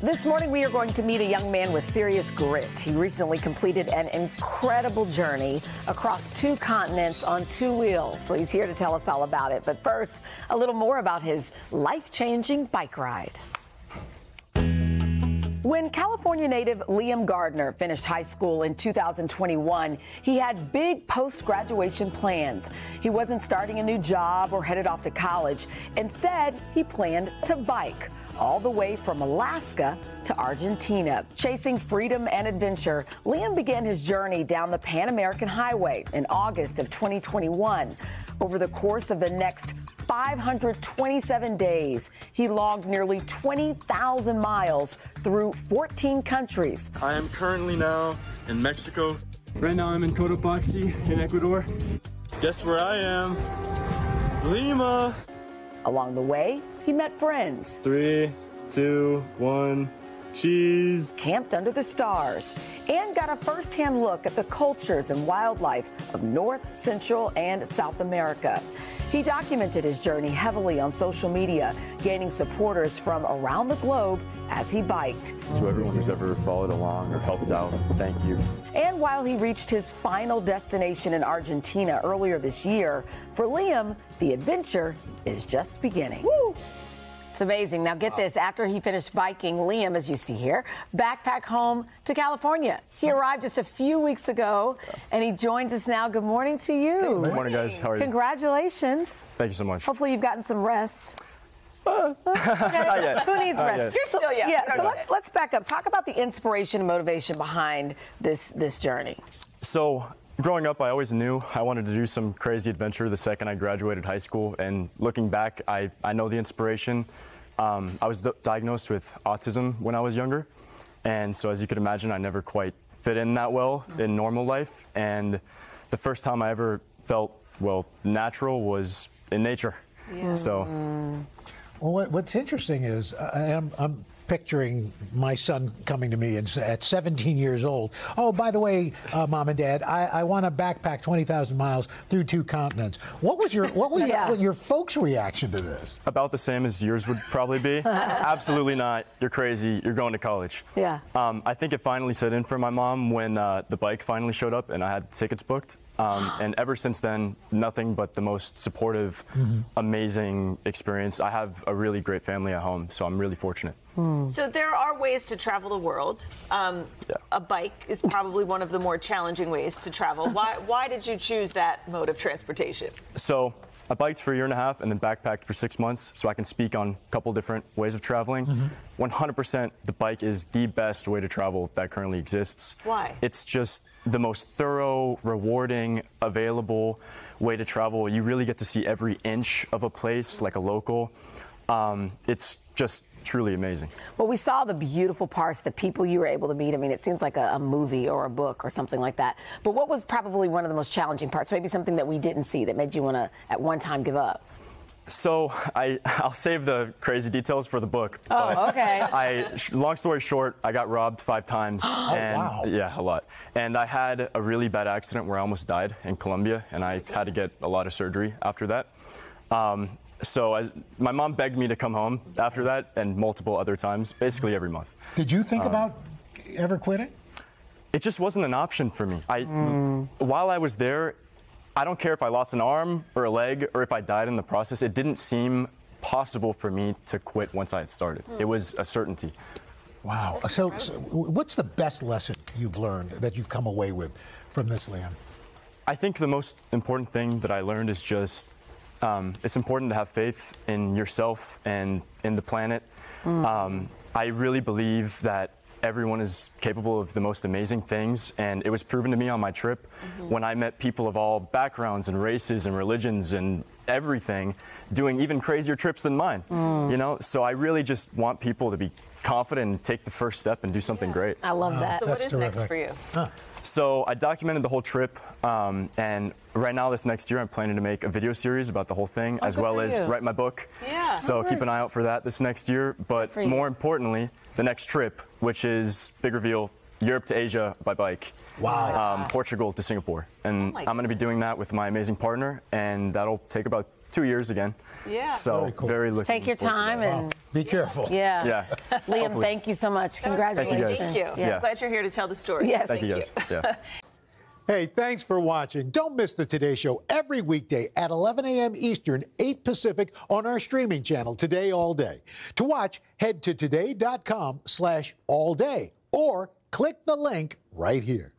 This morning, we are going to meet a young man with serious grit. He recently completed an incredible journey across 2 continents on 2 wheels. So he's here to tell us all about it. But first, a little more about his life-changing bike ride. When California native Liam Garner finished high school in 2021, he had big post-graduation plans. He wasn't starting a new job or headed off to college. Instead, he planned to bike all the way from Alaska to Argentina. Chasing freedom and adventure, Liam began his journey down the Pan American Highway in August of 2021. Over the course of the next 527 days, he logged nearly 20,000 miles through 14 countries. I am currently now in Mexico. Right now I'm in Cotopaxi in Ecuador. Guess where I am? Lima. Along the way, he met friends. 3, 2, 1, cheese. Camped under the stars and got a first-hand look at the cultures and wildlife of North, Central, and South America. He documented his journey heavily on social media, gaining supporters from around the globe as he biked. To everyone who's ever followed along or helped out, thank you. And while he reached his final destination in Argentina earlier this year, for Liam, the adventure is just beginning. Woo! It's amazing. Now get this, after he finished biking, Liam, as you see here, backpacked home to California. He arrived just a few weeks ago, and he joins us now. Good morning to you. Good morning, guys. How are you? Congratulations. Thank you so much. Hopefully you've gotten some rest. Not yet. Who needs rest? You're still young. Yeah, so let's back up. Talk about the inspiration and motivation behind this journey. So, growing up, I always knew I wanted to do some crazy adventure the second I graduated high school. And looking back, I know the inspiration. I was diagnosed with autism when I was younger. And so, as you could imagine, I never quite fit in that well in normal life. And the first time I ever felt, well, natural was in nature. Yeah. So. Well, what's interesting is I'm picturing my son coming to me and at 17 years old, oh, by the way, Mom and Dad, I want to backpack 20,000 miles through 2 continents. What was your folks' reaction to this? About the same as yours would probably be. Absolutely not. You're crazy. You're going to college. Yeah. I think it finally set in for my mom when the bike finally showed up and I had tickets booked. And ever since then, nothing but the most supportive, amazing experience. I have a really great family at home, so I'm really fortunate. So there are ways to travel the world. A bike is probably one of the more challenging ways to travel. Why did you choose that mode of transportation? So I biked for a year and a half and then backpacked for 6 months, so I can speak on a couple different ways of traveling. 100% the bike is the best way to travel that currently exists. Why? It's just the most thorough, rewarding, available way to travel. You really get to see every inch of a place like a local. It's just truly amazing. Well, we saw the beautiful parts, the people you were able to meet. I mean, it seems like a movie or a book or something like that. But what was probably one of the most challenging parts? Maybe something that we didn't see that made you want to, at one time, give up? So I'll save the crazy details for the book. Oh, okay. Long story short, I got robbed 5 times. And, wow. Yeah, a lot. And I had a really bad accident where I almost died in Colombia, and I had to get a lot of surgery after that. So my mom begged me to come home after that, and multiple other times, basically every month. Did you think about ever quitting? It just wasn't an option for me. While I was there, I don't care if I lost an arm or a leg or if I died in the process. It didn't seem possible for me to quit once I had started. It was a certainty. Wow. So what's the best lesson you've learned that you've come away with from this, Liam? I think the most important thing that I learned is just it's important to have faith in yourself and in the planet. I really believe that everyone is capable of the most amazing things, and it was proven to me on my trip when I met people of all backgrounds and races and religions and everything doing even crazier trips than mine. You know, so I really just want people to be confident and take the first step and do something great. I love that. So what is next for you? So I documented the whole trip, and right now this next year I'm planning to make a video series about the whole thing, as well as write my book. Yeah. So keep an eye out for that this next year. But more importantly, the next trip, which is big reveal, Europe to Asia by bike. Wow. Portugal to Singapore. And I'm going to be doing that with my amazing partner, and that'll take about 2 years again. Yeah. So Very cool. very looking Take your forward to time that. and Be careful. yeah. Yeah. Liam, thank you so much. Congratulations. Thank Thank you. Yeah. Glad you're here to tell the story. Yes. Thank you guys. Yeah. Hey, thanks for watching. Don't miss the Today Show every weekday at 11 a.m. Eastern, 8 Pacific on our streaming channel, Today All Day. To watch, head to today.com/allday or click the link right here.